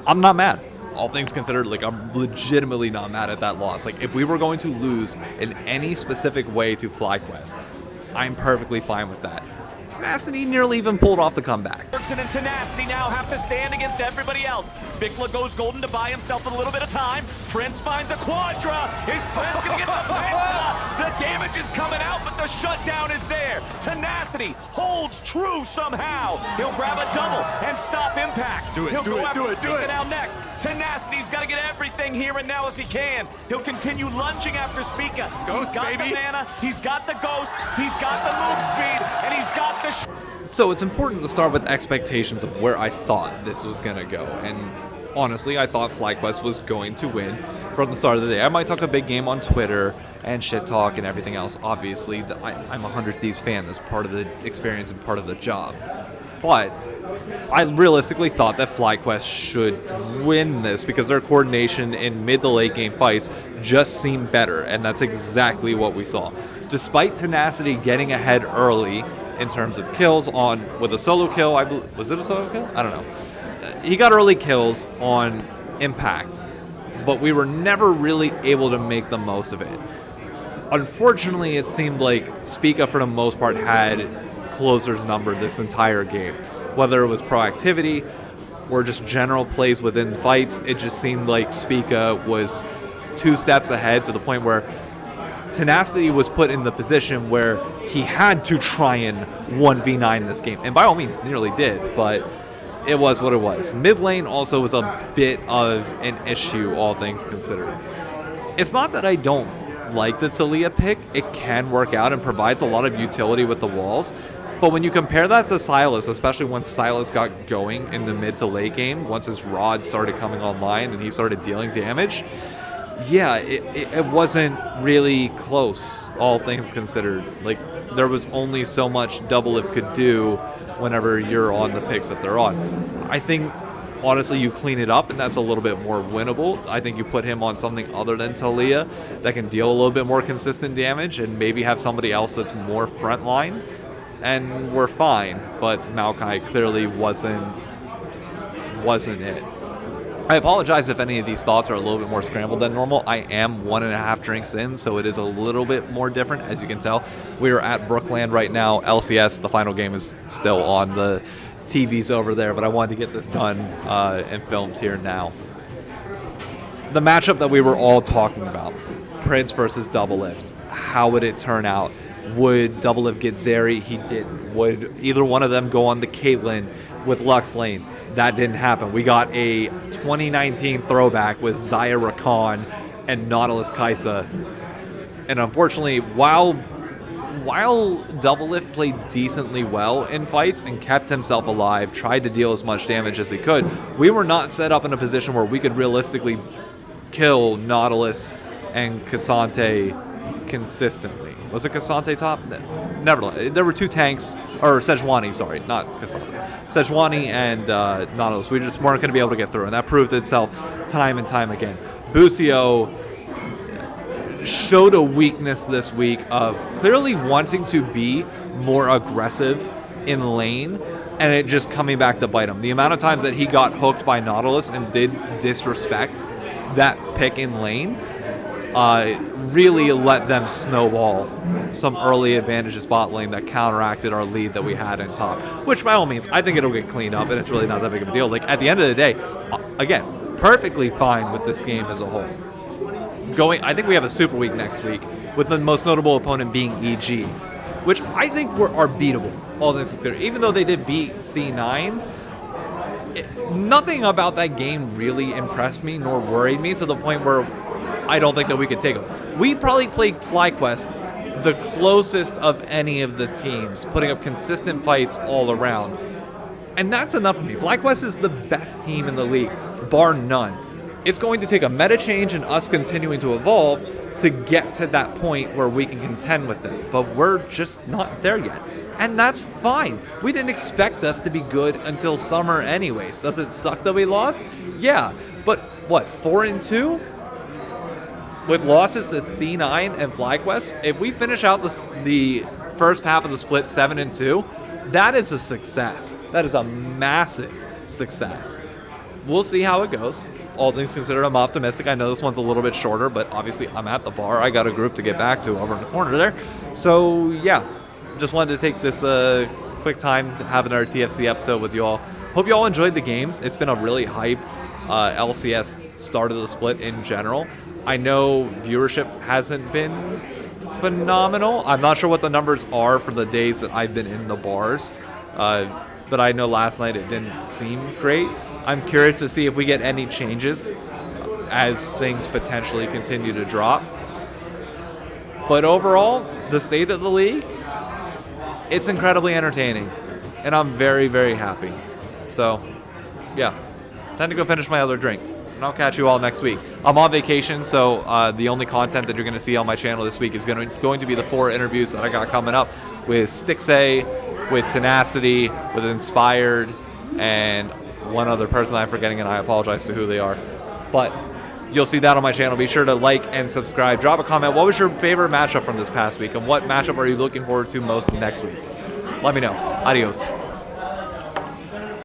I'm not mad. All things considered, like, I'm legitimately not mad at that loss. Like, if we were going to lose in any specific way to Flyquest, I'm perfectly fine with that. Tenacity nearly even pulled off the comeback. And Tenacity now have to stand against everybody else. Bikla goes golden to buy himself a little bit of time. Prince finds a Quadra. Is Prince gonna get the Penta? The damage is coming out, but the shutdown is there. Tenacity holds true somehow. He'll grab a double and stop Impact. Do it, He'll do go it, after do it, do it. Now next. Tenacity's got to get everything here and now as he can. He'll continue lunging after Spica. Ghost, He's got baby. the mana, he's got the ghost, he's got the move speed, and he's got the So it's important to start with expectations of where I thought this was going to go. And honestly, I thought Flyquest was going to win from the start of the day. I might talk a big game on Twitter and shit talk and everything else. Obviously, I'm a 100 Thieves fan. That's part of the experience and part of the job. But I realistically thought that Flyquest should win this because their coordination in mid to late game fights just seemed better, and that's exactly what we saw. Despite Tenacity getting ahead early in terms of kills with a solo kill, was it a solo kill? I don't know. He got early kills on Impact, but we were never really able to make the most of it. Unfortunately, it seemed like Spica for the most part had closer's number this entire game. Whether it was proactivity or just general plays within fights, it just seemed like Spica was 2 steps ahead to the point where Tenacity was put in the position where he had to try and 1v9 this game. And by all means, nearly did, but it was what it was. Mid lane also was a bit of an issue, all things considered. It's not that I don't like the Taliyah pick. It can work out and provides a lot of utility with the walls. But when you compare that to Silas, especially once Silas got going in the mid to late game, once his rod started coming online and he started dealing damage, yeah, it wasn't really close, all things considered. Like, there was only so much Doublelift could do whenever you're on the picks that they're on. I think, honestly, you clean it up, and that's a little bit more winnable. I think you put him on something other than Taliyah that can deal a little bit more consistent damage and maybe have somebody else that's more frontline, and we're fine. But Maokai clearly wasn't it. I apologize if any of these thoughts are a little bit more scrambled than normal. I am 1.5 drinks in, so it is a little bit more different, as you can tell. We are at Brookland right now. LCS, the final game is still on the TVs over there, but I wanted to get this done and filmed here now. The matchup that we were all talking about, Prince versus Doublelift, how would it turn out? Would Doublelift get Zeri? He didn't. Would either one of them go on the Caitlyn with Lux Lane? That didn't happen. We got a 2019 throwback with Zaya Rakan and Nautilus Kaisa. And unfortunately, while Doublelift played decently well in fights and kept himself alive, tried to deal as much damage as he could, we were not set up in a position where we could realistically kill Nautilus and Cassante consistently. Was it Cassante top? Nevertheless, there were 2 tanks, or Sejuani, sorry, not Cassante. Sejuani and Nautilus, we just weren't going to be able to get through, and that proved itself time and time again. Busio showed a weakness this week of clearly wanting to be more aggressive in lane, and it just coming back to bite him. The amount of times that he got hooked by Nautilus and did disrespect that pick in lane really let them snowball some early advantages bot lane that counteracted our lead that we had in top, which by all means, I think it'll get cleaned up, and it's really not that big of a deal. Like, at the end of the day, again, perfectly fine with this game as a whole. I think we have a super week next week, with the most notable opponent being EG, which I think are beatable, all things considered. Even though they did beat C9, nothing about that game really impressed me nor worried me to the point where I don't think that we could take them. We probably played Flyquest the closest of any of the teams, putting up consistent fights all around. And that's enough for me. Flyquest is the best team in the league, bar none. It's going to take a meta change and us continuing to evolve to get to that point where we can contend with it. But we're just not there yet. And that's fine. We didn't expect us to be good until summer anyways. Does it suck that we lost? Yeah. But what, 4-2? With losses to C9 and Flyquest, if we finish out the first half of the split 7-2, that is a success. That is a massive success. we'll see how it goes. All things considered, I'm optimistic. I know this one's a little bit shorter, but obviously I'm at the bar. I got a group to get back to over in the corner there. So yeah, just wanted to take this quick time to have another TFC episode with you all. Hope you all enjoyed the games. It's been a really hype LCS start of the split in general. I know viewership hasn't been phenomenal. I'm not sure what the numbers are for the days that I've been in the bars, but I know last night it didn't seem great. I'm curious to see if we get any changes as things potentially continue to drop. But overall, the state of the league, it's incredibly entertaining, and I'm very, very happy. So, yeah, time to go finish my other drink, and I'll catch you all next week. I'm on vacation, so the only content that you're going to see on my channel this week is going to be the 4 interviews that I got coming up with Stixay, with Tenacity, with Inspired, and one other person I'm forgetting, and I apologize to who they are. But you'll see that on my channel. Be sure to like and subscribe. Drop a comment. What was your favorite matchup from this past week, and what matchup are you looking forward to most next week? Let me know. Adios.